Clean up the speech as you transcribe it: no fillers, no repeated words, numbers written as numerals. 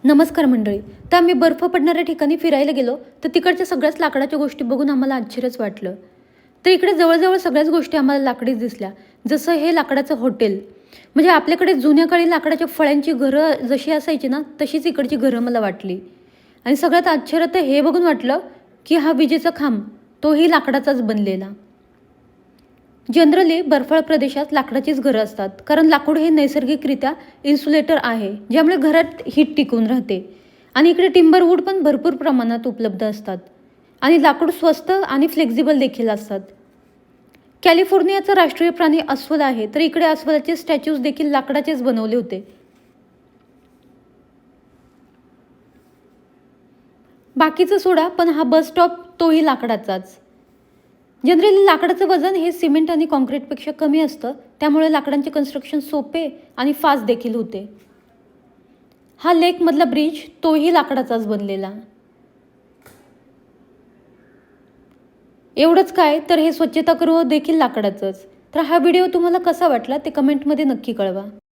नमस्कार मंडळी. तर आम्ही बर्फ पडणाऱ्या ठिकाणी फिरायला गेलो, तर तिकडच्या सगळ्याच लाकडाच्या गोष्टी बघून आम्हाला आश्चर्यच वाटलं. तर इकडे जवळ सगळ्याच गोष्टी आम्हाला लाकडीच दिसल्या. जसं हे लाकडाचं हॉटेल. म्हणजे आपल्याकडे जुन्या काळी लाकडाच्या फळ्यांची घरं जशी असायची ना, तशीच इकडची घरं मला वाटली. आणि सगळ्यात आश्चर्य तर हे बघून वाटलं, की हा विजेचा खांब तोही लाकडाचाच बनलेला. जनरली बर्फाळ प्रदेशात लाकडाचीच घरं असतात, कारण लाकूड हे नैसर्गिकरित्या इन्सुलेटर आहे, ज्यामुळे घरात हीट टिकून राहते. आणि इकडे टिंबरवूड पण भरपूर प्रमाणात उपलब्ध असतात. आणि लाकूड स्वस्त आणि फ्लेक्झिबल देखील असतात. कॅलिफोर्नियाचा राष्ट्रीय प्राणी अस्वल आहे, तर इकडे अस्वलाचे स्टॅच्यूज देखील लाकडाचेच बनवले होते. बाकीचं सोडा, पण हा बस स्टॉप तोही लाकडाचाच. जनरली लाकडाचं वजन हे सिमेंट आणि कॉन्क्रीटपेक्षा कमी असतं, त्यामुळे लाकडांचे कन्स्ट्रक्शन सोपे आणि फास्ट देखील होते. हा लेकमधला ब्रिज तोही लाकडाचाच बनलेला. एवढंच काय, तर हे स्वच्छतागृह देखील लाकडाचंच. तर हा व्हिडिओ तुम्हाला कसा वाटला ते कमेंटमध्ये नक्की कळवा.